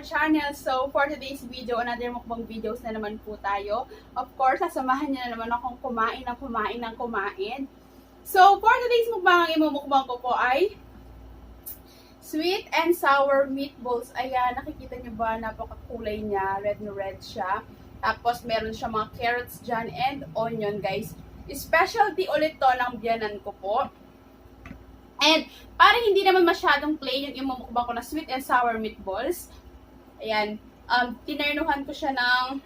our channel. So, for today's video, another mukbang videos na naman po tayo. Of course, sasamahan niyo na naman akong kumain ng kumain. So, for today's mukbang, ang imumukbang ko po ay sweet and sour meatballs. Ayan, nakikita niyo ba? Napakakulay niya. Red na red siya. Tapos, meron siya mga carrots dyan and onion, guys. Specialty ulit to ng biyanan ko po. And, para hindi naman masyadong plain yung imumukbang ko na sweet and sour meatballs, ayan, tinernuhan ko siya ng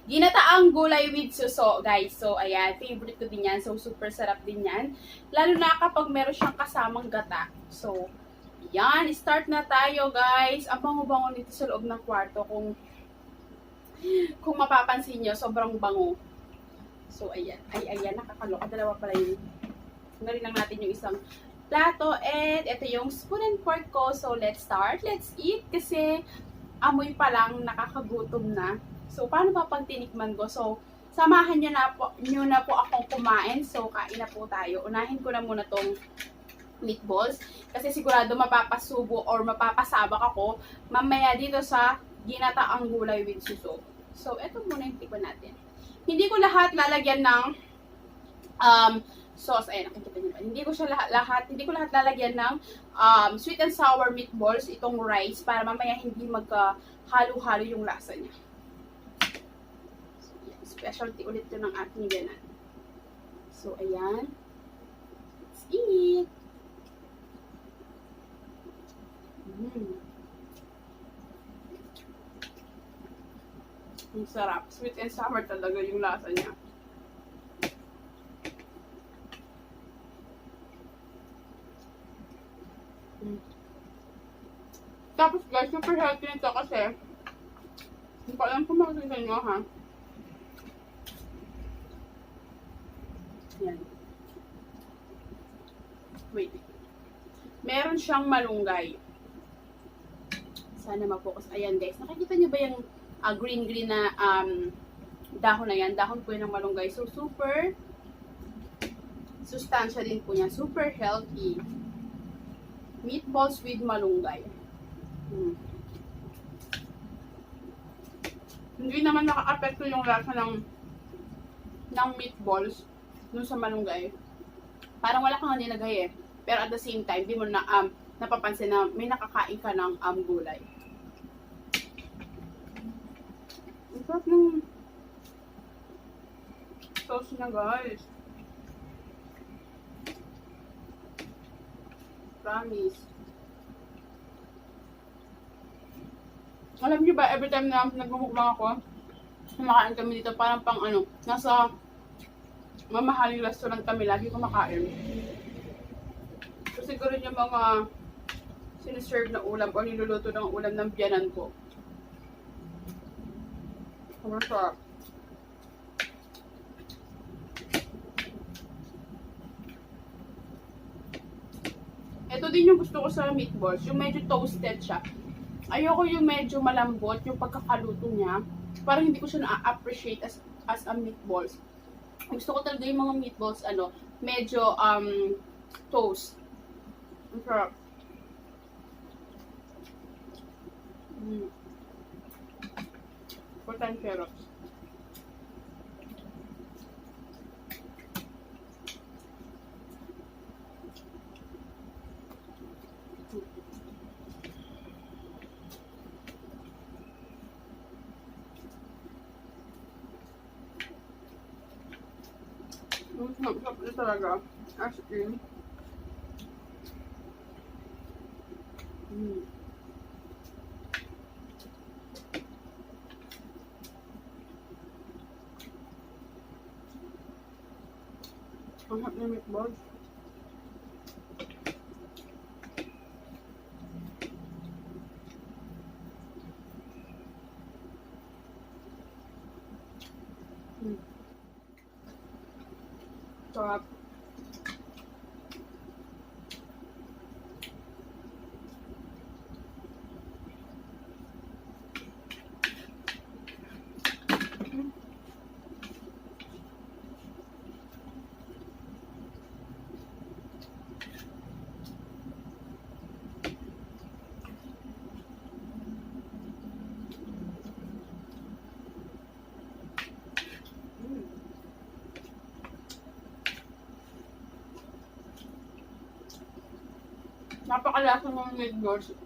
ginataang gulay with suso, guys. So, ayan, favorite ko din yan. So, super sarap din yan. Lalo na kapag meron siyang kasamang gata. So, ayan, start na tayo, guys. Ang bango-bango nito sa loob ng kwarto. Kung mapapansin nyo, sobrang bango. So, ayan. Ayan, nakakaloka. Dalawa pala yun. Rin lang natin yung isang plato. And ito yung spoon and fork ko. So, let's start. Let's eat. Kasi amoy pa lang nakakagutom na. So, paano ba pag tinikman ko? So, samahan nyo na po akong kumain. So, kain na po tayo. Unahin ko na muna tong meatballs. Kasi sigurado mapapasubo or mapapasabak ako mamaya dito sa ginataang gulay with suso. So, ito muna yung tikman natin. Hindi ko lahat lalagyan ng sauce. Ayan, nakikita niyo ba? Hindi ko lahat lalagyan ng sweet and sour meatballs, itong rice, para mamaya hindi magka-halo-halo yung lasa niya. So, ayan, specialty ulit ito ng ating ganan. So, ayan. Let's eat! Ang sarap. Sweet and sour talaga yung lasa niya. Tapos guys, super healthy nito kasi hindi ko alam kung makasing sa inyo, ha. Yan. Wait. Meron siyang malunggay. Sana ma-focus. Ayan guys, nakikita niyo ba yung green na dahon na yan? Dahon po yun ng malunggay. So super sustansya din po niya. Super healthy. Meatballs with malunggay. Hindi naman naka-apekto yung lasa ng meatballs dun sa malunggay. Parang wala kang nilagay eh. Pero at the same time, di mo na napapansin na may nakakain ka ng gulay. Ang sarap ng sauce niya, guys. Promise. Alam niyo ba, every time na nagmumukbang ako, kumakain kami dito, parang pang nasa mamahaling restaurant kami, lagi kumakain. So siguro yung mga siniserve na ulam o niluluto ng ulam ng biyanan ko. Sobrang sarap. Ito din yung gusto ko sa meatballs, yung medyo toasted siya. Ayoko yung medyo malambot, yung pagkakaluto niya. Parang hindi ko siya na-appreciate as a meatballs. Gusto ko talaga yung mga meatballs, medyo toast. Ang sarap. Portan carrots. Sarap na talaga. As in. Ang sarap na meatballs. Sarap. Napakalasa ng meatballs.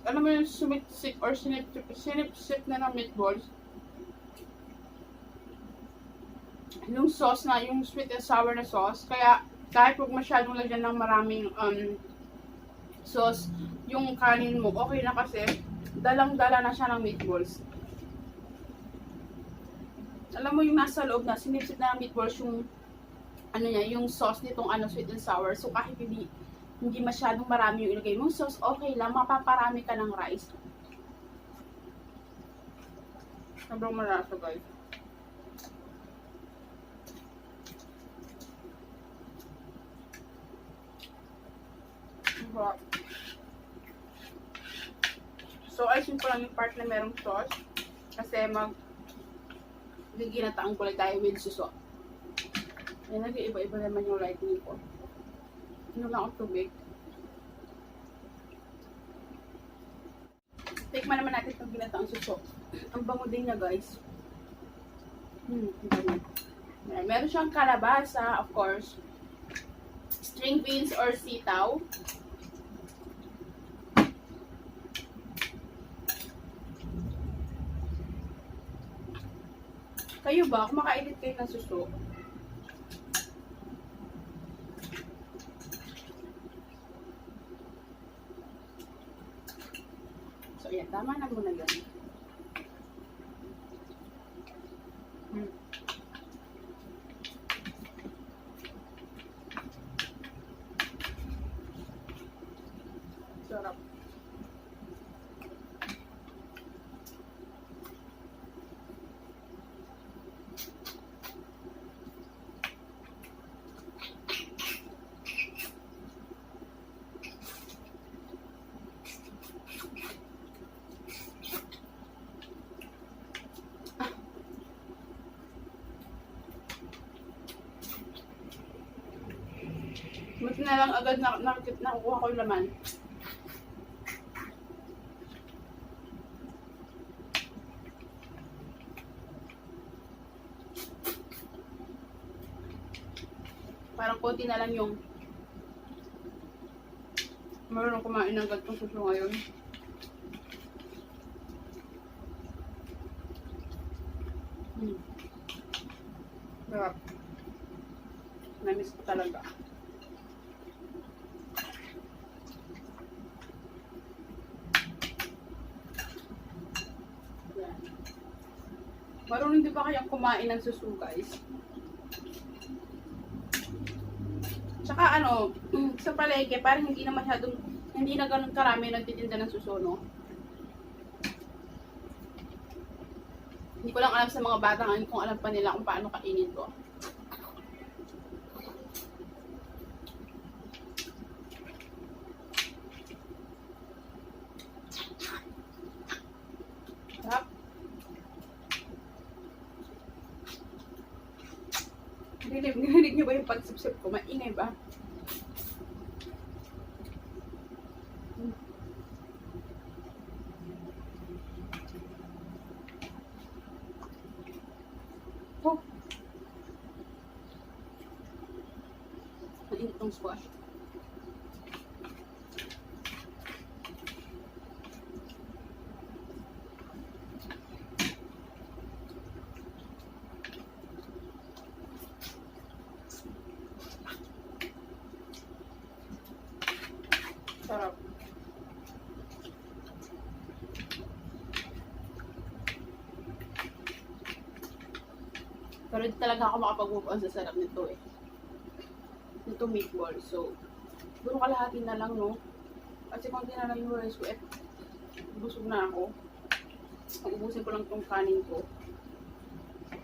Alam mo yung sumitsik or sinip-sip na ng meatballs. Yung sauce na, yung sweet and sour na sauce. Kaya kahit huwag masyadong lagyan ng maraming sauce, yung kanin mo, okay na kasi dalang-dala na siya ng meatballs. Alam mo yung nasa loob na, sinipsip na ng meatballs yung ano niya, yung sauce nitong sweet and sour. So kahit hindi masyadong marami yung ilagay mong sauce, okay lang, mapaparami ka ng rice. Sobrang malasa, guys. So, ayusin ko lang yung part na merong sauce. Kasi ginataang gulay tayo with suso. Ayan, nag-iiba-iba naman yung lighting ko. Inom lang akong tubig. Tikman naman natin itong ginataang suso. Ang bango din niya, guys. Meron siyang kalabasa, of course. String beans or sitaw. Kayo ba, kumakainit kayo ng suso? So, yan. Tama na muna yan. Sarap. Buti na lang agad nakukuha ko yung laman. Parang konti na lang yung marunong kumain ng gantong suso ngayon. Sarap. Namiss ko talaga. Marunong di ba kayang kumain ng suso, guys? Tsaka sa palengke, parang hindi na ganun karami nagtitinda ng suso, no? Hindi ko lang alam sa mga bata ngayon kung alam pa nila kung paano kainin to. Sarap. Narinig niyo ba yung pagsipsip ko? Maingay ba? Oh. Mainit tong squash. Sarap. Pero hindi talaga ako makapag-move on sa sarap nito eh. Nito meatball. So, siguro kalahati na lang, no? Kasi kung na lang yung rice ko, busog na ako. Ubusin ko lang tong kanin ko.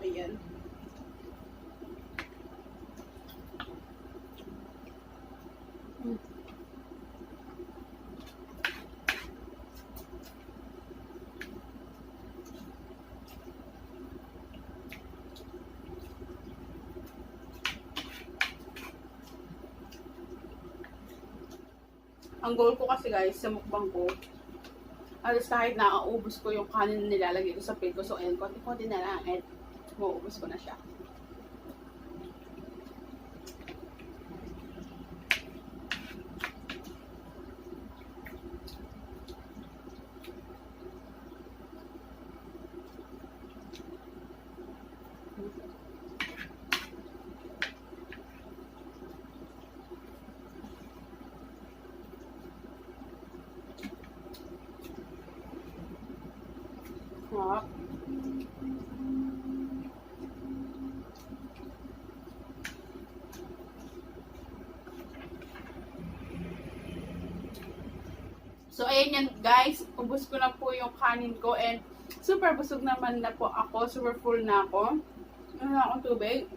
Ayan. Ang goal ko kasi, guys, sa mukbang ko, alas kahit naaubos ko yung kanin na nilalagay ko sa plate ko. So, ayun, konti-konti na lang. And, mauubos ko na siya. Hop. So, ayan yan guys. Ubus ko na po yung kanin ko and super busog naman na po ako. Super full na ako. Ano na akong tubig.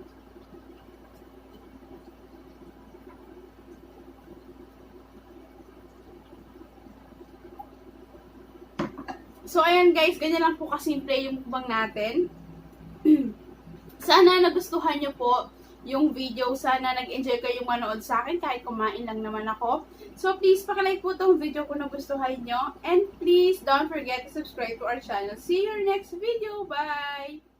So, ayan guys. Ganyan lang po kasimple yung mukbang natin. Sana nagustuhan nyo po yung video. Sana nag-enjoy kayong manood sa akin kahit kumain lang naman ako. So, please, pakilike po itong video kung nagustuhan nyo. And please, don't forget to subscribe to our channel. See you in your next video. Bye!